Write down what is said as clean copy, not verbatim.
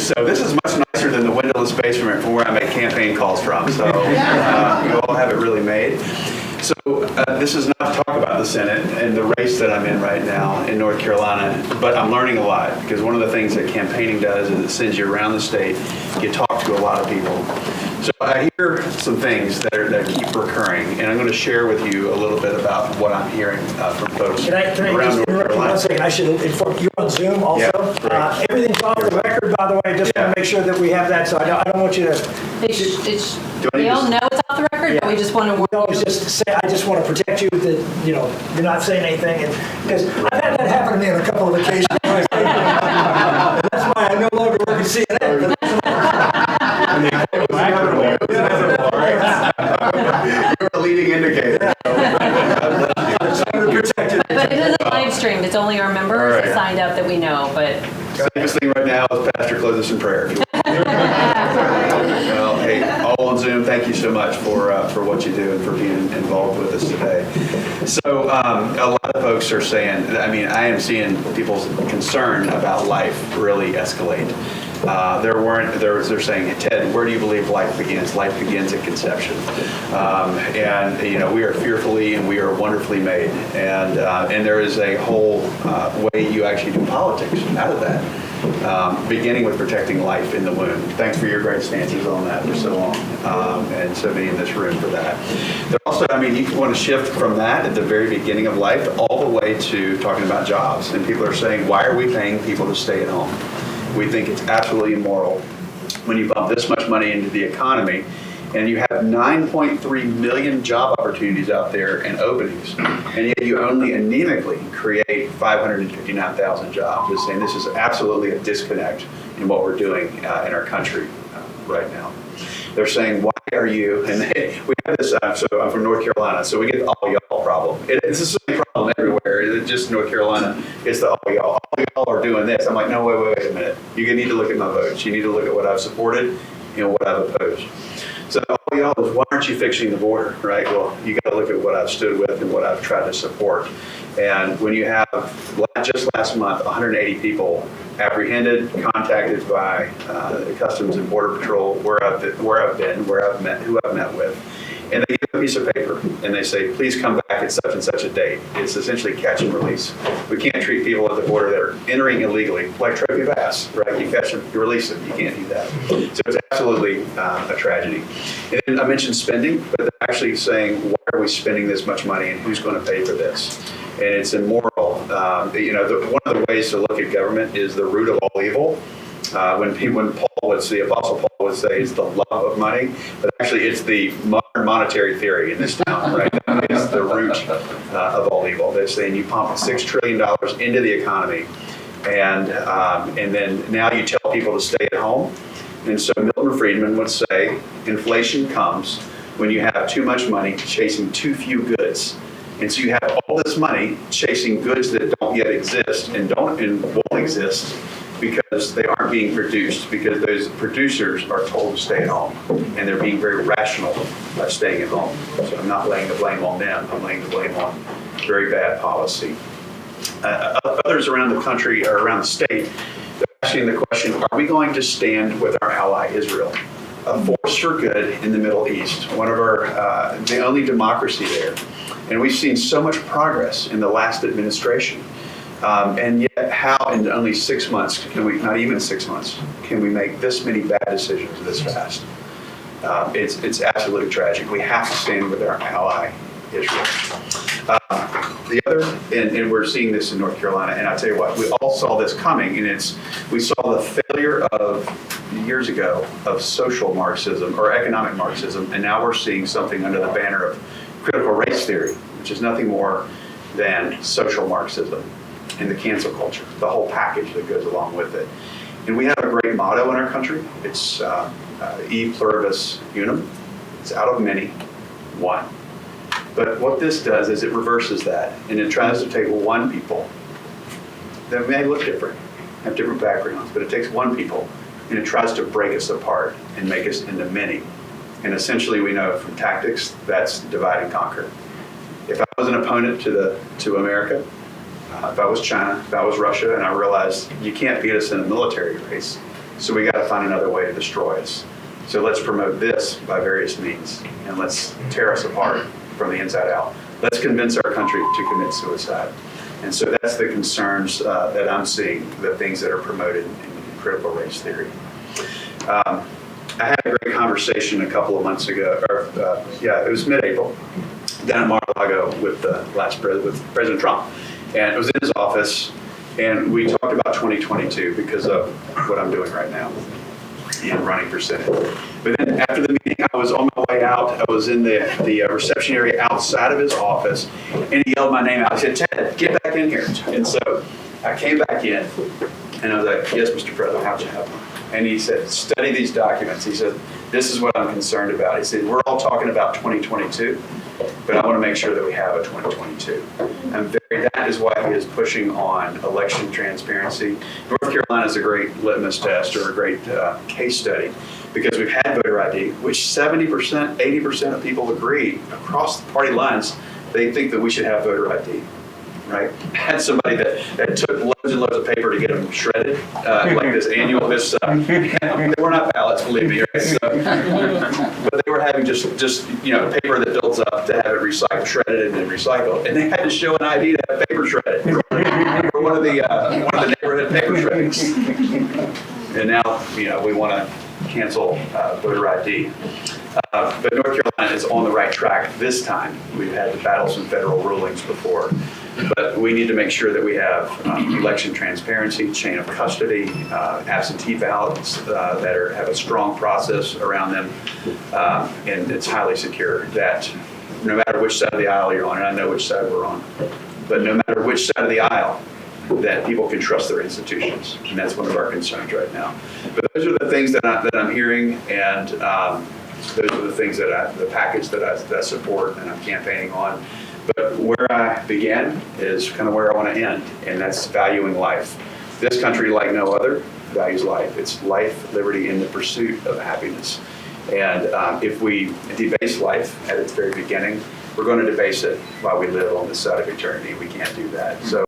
So this is much nicer than the windowless basement from where I make campaign calls from. So you all have it really made. So this is not to talk about the Senate and the race that I'm in right now in North Carolina, but I'm learning a lot because one of the things that campaigning does is it sends you around the state. You talk to a lot of people. So I hear some things that keep recurring, and I'm going to share with you a little bit about what I'm hearing from folks Can I around just North interrupt you Carolina. 1 second? I should inform you on Zoom also. Yeah, great. Everything's off the record, by the way. I just want to make sure that we have that, so I don't want you to. I We all know it's off the record, but we just want to We always just say, I just want to protect you that, you're not saying anything, because I've had that happen to me on a couple of occasions. That's why I no longer work at CNN. You're a leading indicator. But it isn't live streamed. It's only our members All right. that signed up that we know. But Safest thing right now is Pastor close us in prayer. Well, hey, all on Zoom, thank you so much for what you do and for being involved with us today. So a lot of folks are saying, I am seeing people's concern about life really escalate. They're saying, Ted, where do you believe life begins? Life begins at conception. We are fearfully and we are wonderfully made. And there is a whole way you actually do politics out of that, beginning with protecting life in the womb. Thanks for your great stances on that for so long, and so many in this room for that. There also, you want to shift from that at the very beginning of life all the way to talking about jobs. And people are saying, why are we paying people to stay at home? We think it's absolutely immoral when you bump this much money into the economy and you have 9.3 million job opportunities out there and openings, and yet you only anemically create 559,000 jobs. Just saying this is absolutely a disconnect in what we're doing in our country right now. They're saying, why are you, and we have this, so I'm from North Carolina, so we get the all y'all problem. It's the same problem everywhere. It's just North Carolina, it's the all y'all. All y'all are doing this. I'm like, no, wait a minute. You need to look at my votes. You need to look at what I've supported and what I've opposed. So all y'all is, why aren't you fixing the border, right? Well, you got to look at what I've stood with and what I've tried to support. And when you have, just last month, 180 people apprehended, contacted by the Customs and Border Patrol, where I've been, who I've met with, and they give a piece of paper and they say, please come back at such and such a date. It's essentially catch and release. We can't treat people at the border that are entering illegally like trophy bass, right? You catch them, you release them. You can't do that. So it's absolutely a tragedy. And then I mentioned spending, but they're actually saying, why are we spending this much money and who's going to pay for this? And it's immoral. One of the ways to look at government is the root of all evil. When the Apostle Paul would say it's the love of money, but actually it's the modern monetary theory in this town, right? It's the root of all evil. They're saying you pump $6 trillion into the economy, and then now you tell people to stay at home. And so Milton Friedman would say inflation comes when you have too much money chasing too few goods. And so you have all this money chasing goods that don't yet exist and won't exist because they aren't being produced, because those producers are told to stay at home. And they're being very rational by staying at home. So I'm not laying the blame on them. I'm laying the blame on very bad policy. Others around the country or around the state, they're asking the question, are we going to stand with our ally Israel? A force for good in the Middle East, the only democracy there. And we've seen so much progress in the last administration. And yet how in only 6 months, not even 6 months, can we make this many bad decisions this fast? It's absolutely tragic. We have to stand with our ally, Israel. The other, and we're seeing this in North Carolina, and I tell you what, we all saw this coming, and we saw the failure of years ago of social Marxism or economic Marxism, and now we're seeing something under the banner of critical race theory, which is nothing more than social Marxism and the cancel culture, the whole package that goes along with it. And we have a great motto in our country. It's E pluribus unum. It's out of many, one. But what this does is it reverses that, and it tries to take one people that may look different, have different backgrounds, but it takes one people, and it tries to break us apart and make us into many. And essentially, we know from tactics, that's divide and conquer. If I was an opponent to America, if I was China, if I was Russia, and I realized you can't beat us in a military race, So we got to find another way to destroy us. So let's promote this by various means, and let's tear us apart from the inside out. Let's convince our country to commit suicide. And so that's the concerns that I'm seeing, the things that are promoted in critical race theory. I had a great conversation a couple of months ago, it was mid-April, down at Mar-a-Lago with with President Trump. And it was in his office, and we talked about 2022 because of what I'm doing right now and running for Senate. But then after the meeting, I was on my way out. I was in the reception area outside of his office, and he yelled my name out. He said, "Ted, get back in here." And so I came back in, and I was like, "Yes, Mr. President, how can I help you?" And he said, "Study these documents." He said, "This is what I'm concerned about." He said, "We're all talking about 2022, but I want to make sure that we have a 2022. That is why he is pushing on election transparency. North Carolina is a great litmus test or a great case study because we've had voter ID, which 70%, 80% of people agree across the party lines. They think that we should have voter ID. Right? I had somebody that took loads and loads of paper to get them shredded, like this. They were not ballots, believe me. Right? So, but they were having just paper that builds up to have it recycled, shredded, and then recycled, and they had to show an ID to have paper shredded. For one of the neighborhood paper shreddings. And now we want to cancel voter ID. But North Carolina is on the right track this time. We've had to battle some federal rulings before. But we need to make sure that we have election transparency, chain of custody, absentee ballots that have a strong process around them, and it's highly secure that no matter which side of the aisle you're on, and I know which side we're on, but no matter which side of the aisle, that people can trust their institutions, and that's one of our concerns right now. But those are the things that I'm hearing, and those are the things the package that I support and I'm campaigning on. But where I began is kind of where I want to end, and that's valuing life. This country, like no other, values life. It's life, liberty, and the pursuit of happiness. And if we debase life at its very beginning, we're going to debase it while we live on this side of eternity. We can't do that. So